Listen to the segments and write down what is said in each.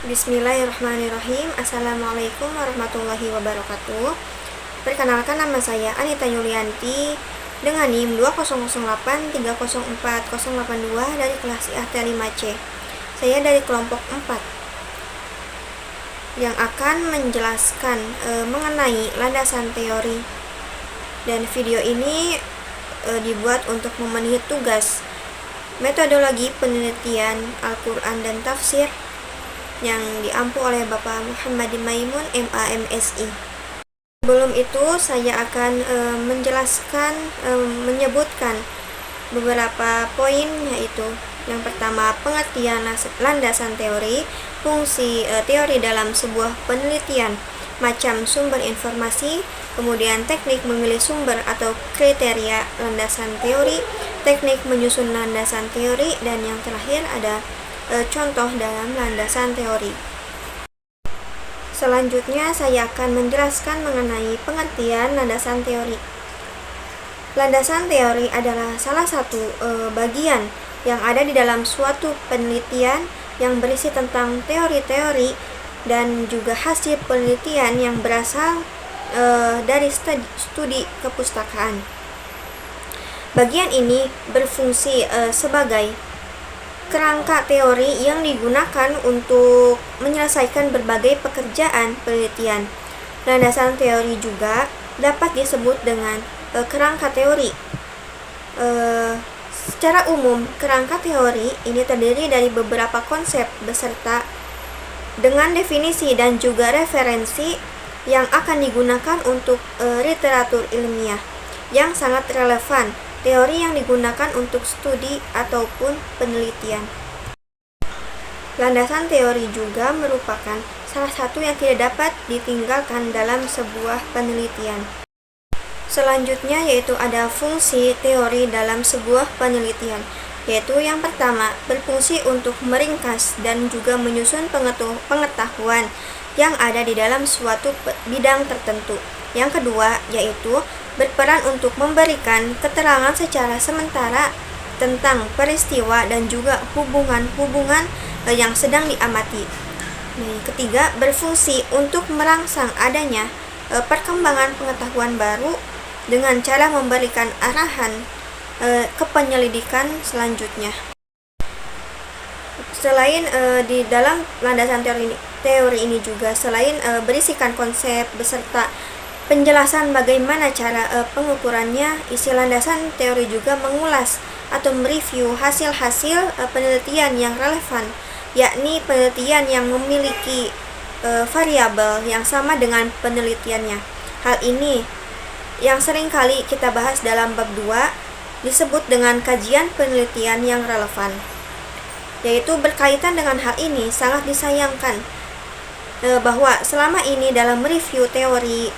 Bismillahirrahmanirrahim. Assalamualaikum warahmatullahi wabarakatuh. Perkenalkan, nama saya Anita Yulianti dengan NIM 2008304082 dari kelas IAT5C. Saya dari kelompok 4 yang akan menjelaskan mengenai landasan teori. Dan video ini dibuat untuk memenuhi tugas metodologi penelitian Al-Quran dan Tafsir yang diampu oleh Bapak Muhammad Maimun, MA, MSI. Sebelum itu, saya akan menyebutkan beberapa poin, yaitu yang pertama, pengertian landasan teori, fungsi teori dalam sebuah penelitian, macam sumber informasi, kemudian teknik memilih sumber atau kriteria landasan teori, teknik menyusun landasan teori, dan yang terakhir ada contoh dalam landasan teori. Selanjutnya saya akan menjelaskan mengenai pengertian landasan teori. Landasan teori adalah salah satu bagian yang ada di dalam suatu penelitian yang berisi tentang teori-teori dan juga hasil penelitian yang berasal dari studi kepustakaan. Bagian ini berfungsi sebagai kerangka teori yang digunakan untuk menyelesaikan berbagai pekerjaan penelitian. Landasan teori juga dapat disebut dengan kerangka teori. Secara umum, kerangka teori ini terdiri dari beberapa konsep beserta dengan definisi dan juga referensi yang akan digunakan untuk literatur ilmiah yang sangat relevan, teori yang digunakan untuk studi ataupun penelitian. Landasan teori juga merupakan salah satu yang tidak dapat ditinggalkan dalam sebuah penelitian. Selanjutnya yaitu ada fungsi teori dalam sebuah penelitian, yaitu yang pertama, berfungsi untuk meringkas dan juga menyusun pengetahuan yang ada di dalam suatu bidang tertentu. Yang kedua, yaitu berperan untuk memberikan keterangan secara sementara tentang peristiwa dan juga hubungan-hubungan yang sedang diamati. Yang ketiga, berfungsi untuk merangsang adanya perkembangan pengetahuan baru dengan cara memberikan arahan ke penyelidikan selanjutnya. Selain di dalam landasan teori ini juga selain berisikan konsep beserta penjelasan bagaimana cara pengukurannya, isi landasan teori juga mengulas atau mereview hasil-hasil penelitian yang relevan, yakni penelitian yang memiliki variabel yang sama dengan penelitiannya. Hal ini yang sering kali kita bahas dalam bab 2 disebut dengan kajian penelitian yang relevan. Yaitu berkaitan dengan hal ini, sangat disayangkan bahwa selama ini dalam mereview teori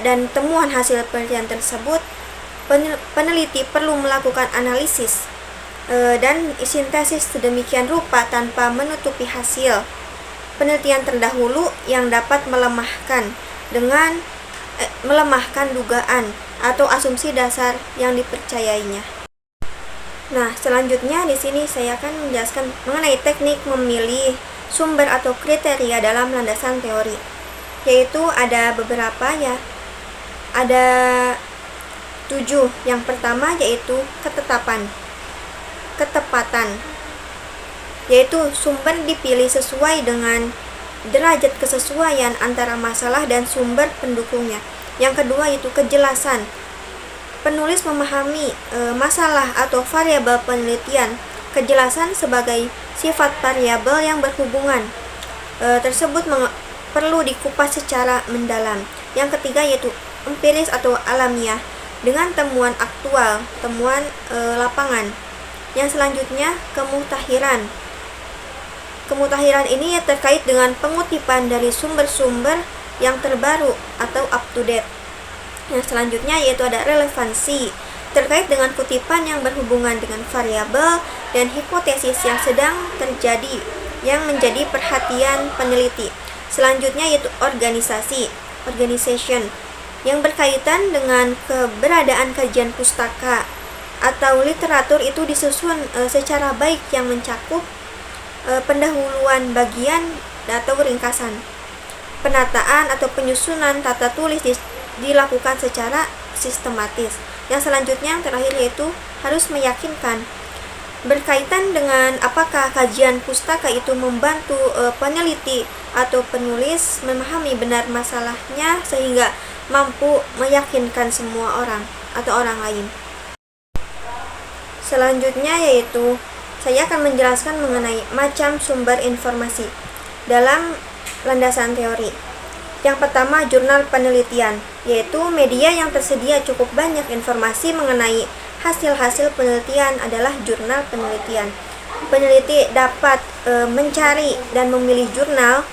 dan temuan hasil penelitian tersebut, peneliti perlu melakukan analisis dan sintesis sedemikian rupa tanpa menutupi hasil penelitian terdahulu yang dapat melemahkan dugaan atau asumsi dasar yang dipercayainya. Nah, selanjutnya di sini saya akan menjelaskan mengenai teknik memilih sumber atau kriteria dalam landasan teori. Yaitu ada beberapa ya, ada 7. Yang pertama yaitu ketepatan, yaitu sumber dipilih sesuai dengan derajat kesesuaian antara masalah dan sumber pendukungnya. Yang kedua yaitu kejelasan, penulis memahami masalah atau variabel penelitian. Kejelasan sebagai sifat variabel yang berhubungan tersebut perlu dikupas secara mendalam. Yang ketiga yaitu empiris atau alamiah, dengan temuan aktual, temuan lapangan. Yang selanjutnya kemutahiran. Kemutahiran ini terkait dengan pengutipan dari sumber-sumber yang terbaru atau up to date. Yang selanjutnya yaitu ada relevansi, terkait dengan kutipan yang berhubungan dengan variabel dan hipotesis yang sedang terjadi yang menjadi perhatian peneliti. Selanjutnya yaitu organization, yang berkaitan dengan keberadaan kajian pustaka atau literatur itu disusun secara baik yang mencakup pendahuluan bagian atau ringkasan. Penataan atau penyusunan tata tulis dilakukan secara sistematis. Yang selanjutnya, yang terakhir, yaitu harus meyakinkan. Berkaitan dengan apakah kajian pustaka itu membantu peneliti atau penulis memahami benar masalahnya sehingga mampu meyakinkan semua orang atau orang lain. Selanjutnya yaitu saya akan menjelaskan mengenai macam sumber informasi dalam landasan teori. Yang pertama, jurnal penelitian, yaitu media yang tersedia cukup banyak informasi mengenai hasil-hasil penelitian adalah jurnal penelitian. Peneliti dapat mencari dan memilih jurnal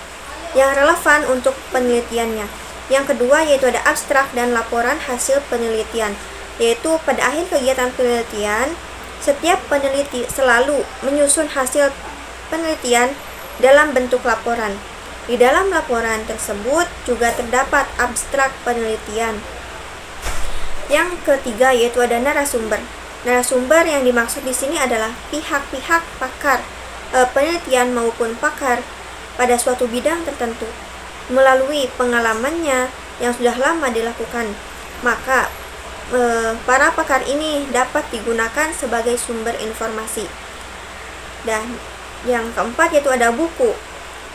yang relevan untuk penelitiannya. Yang kedua yaitu ada abstrak dan laporan hasil penelitian, yaitu pada akhir kegiatan penelitian, setiap peneliti selalu menyusun hasil penelitian dalam bentuk laporan. Di dalam laporan tersebut juga terdapat abstrak penelitian. Yang ketiga yaitu ada narasumber. Narasumber yang dimaksud di sini adalah pihak-pihak pakar penelitian maupun pakar pada suatu bidang tertentu. Melalui pengalamannya yang sudah lama dilakukan, maka para pakar ini dapat digunakan sebagai sumber informasi. Dan yang keempat yaitu ada buku.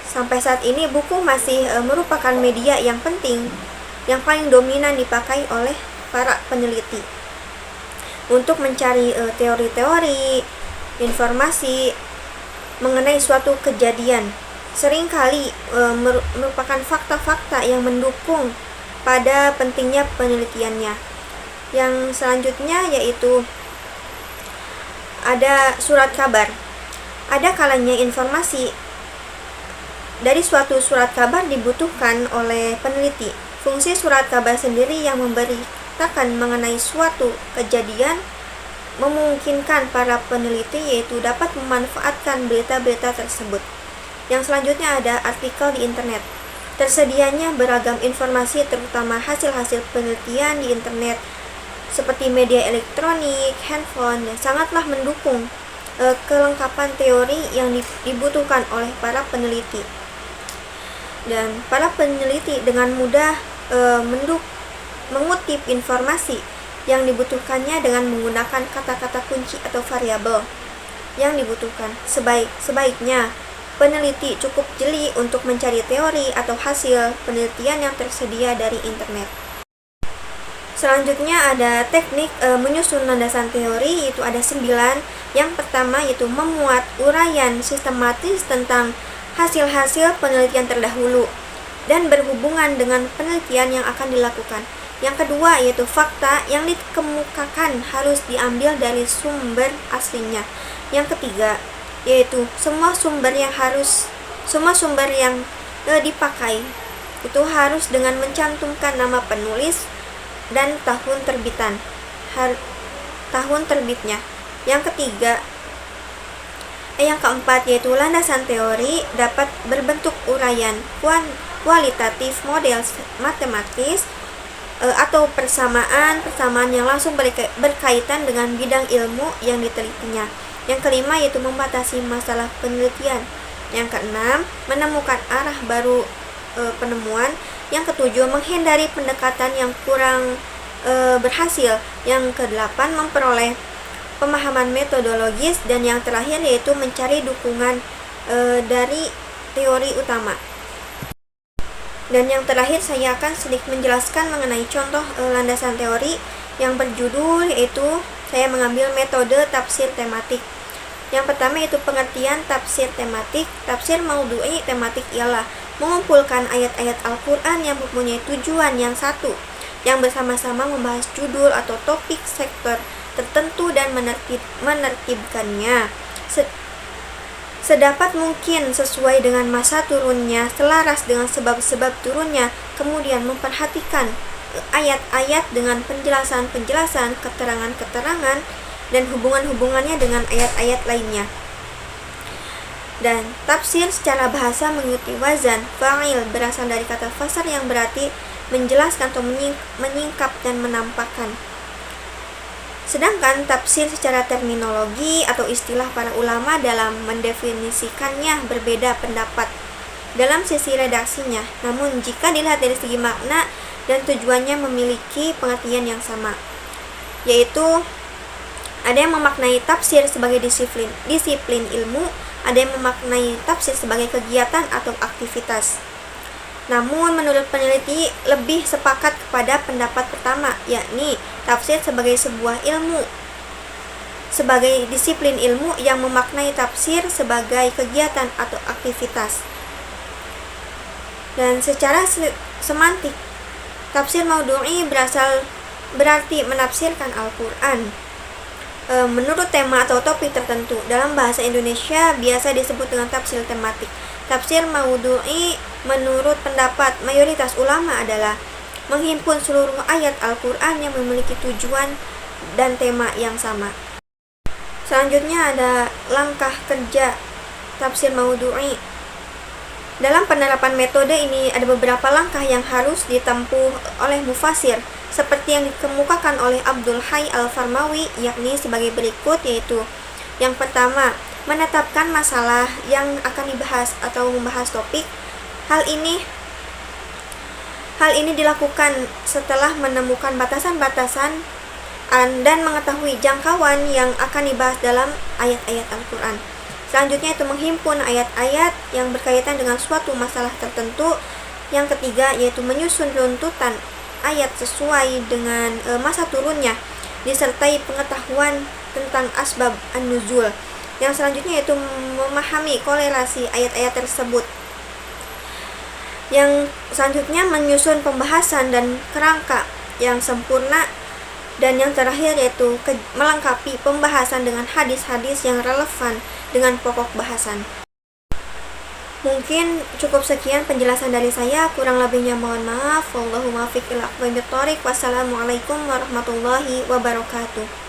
Sampai saat ini buku masih merupakan media yang penting, yang paling dominan dipakai oleh para peneliti untuk mencari teori-teori, informasi mengenai suatu kejadian. Seringkali merupakan fakta-fakta yang mendukung pada pentingnya penelitiannya. Yang selanjutnya yaitu ada surat kabar. Ada kalanya informasi dari suatu surat kabar dibutuhkan oleh peneliti. Fungsi surat kabar sendiri yang memberitakan mengenai suatu kejadian memungkinkan para peneliti yaitu dapat memanfaatkan berita-berita tersebut. Yang selanjutnya ada artikel di internet. Tersedianya beragam informasi terutama hasil-hasil penelitian di internet seperti media elektronik, handphone yang sangatlah mendukung kelengkapan teori yang dibutuhkan oleh para peneliti. Dan para peneliti dengan mudah mengutip informasi yang dibutuhkannya dengan menggunakan kata-kata kunci atau variabel yang dibutuhkan. Sebaiknya peneliti cukup jeli untuk mencari teori atau hasil penelitian yang tersedia dari internet. Selanjutnya ada teknik menyusun landasan teori, yaitu ada 9. Yang pertama yaitu memuat uraian sistematis tentang hasil-hasil penelitian terdahulu dan berhubungan dengan penelitian yang akan dilakukan. Yang kedua yaitu fakta yang dikemukakan harus diambil dari sumber aslinya. Yang ketiga yaitu semua sumber yang dipakai itu harus dengan mencantumkan nama penulis dan tahun terbitnya. Yang keempat yaitu landasan teori dapat berbentuk uraian kualitatif model matematis atau persamaan yang langsung berkaitan dengan bidang ilmu yang ditelitinya. Yang kelima yaitu membatasi masalah penelitian. Yang keenam, menemukan arah baru penemuan. Yang ketujuh, menghindari pendekatan yang kurang berhasil. Yang kedelapan, memperoleh pemahaman metodologis. Dan yang terakhir yaitu mencari dukungan dari teori utama. Dan yang terakhir saya akan sedikit menjelaskan mengenai contoh landasan teori yang berjudul yaitu saya mengambil metode tafsir tematik. Yang pertama yaitu pengertian tafsir tematik. Tafsir maudhu'i tematik ialah mengumpulkan ayat-ayat Al-Quran yang mempunyai tujuan yang satu, yang bersama-sama membahas judul atau topik sektor tertentu dan menertibkannya sedapat mungkin sesuai dengan masa turunnya, selaras dengan sebab-sebab turunnya, kemudian memperhatikan ayat-ayat dengan penjelasan-penjelasan, keterangan-keterangan, dan hubungan-hubungannya dengan ayat-ayat lainnya. Dan tafsir secara bahasa mengikuti wazan fa'il berasal dari kata fasar yang berarti menjelaskan atau menyingkap dan menampakkan. Sedangkan tafsir secara terminologi atau istilah para ulama dalam mendefinisikannya berbeda pendapat. dalam sisi redaksinya, namun jika dilihat dari segi makna dan tujuannya memiliki pengertian yang sama, yaitu ada yang memaknai tafsir sebagai disiplin ilmu, ada yang memaknai tafsir sebagai kegiatan atau aktivitas. Namun menurut peneliti lebih sepakat kepada pendapat pertama, yakni tafsir sebagai sebuah ilmu, sebagai disiplin ilmu yang memaknai tafsir sebagai kegiatan atau aktivitas. Dan secara semantik, tafsir maudhu'i berarti menafsirkan Al-Quran menurut tema atau topik tertentu. Dalam bahasa Indonesia biasa disebut dengan tafsir tematik. Tafsir maudhu'i menurut pendapat mayoritas ulama adalah menghimpun seluruh ayat Al-Quran yang memiliki tujuan dan tema yang sama. Selanjutnya ada langkah kerja tafsir maudhu'i. Dalam penerapan metode ini ada beberapa langkah yang harus ditempuh oleh mufasir seperti yang dikemukakan oleh Abdul Hayy Al-Farmawi, yakni sebagai berikut, yaitu yang pertama, menetapkan masalah yang akan dibahas atau membahas topik. Hal ini dilakukan setelah menemukan batasan-batasan dan mengetahui jangkauan yang akan dibahas dalam ayat-ayat Al-Quran. Selanjutnya itu menghimpun ayat-ayat yang berkaitan dengan suatu masalah tertentu. Yang ketiga yaitu menyusun runtutan ayat sesuai dengan masa turunnya, disertai pengetahuan tentang asbab an-nuzul. Yang selanjutnya yaitu memahami korelasi ayat-ayat tersebut. Yang selanjutnya menyusun pembahasan dan kerangka yang sempurna. Dan yang terakhir yaitu melengkapi pembahasan dengan hadis-hadis yang relevan dengan pokok bahasan. Mungkin cukup sekian penjelasan dari saya, kurang lebihnya mohon maaf. Wallahu muwaffiq ila aqwamit thoriq. Wassalamualaikum warahmatullahi wabarakatuh.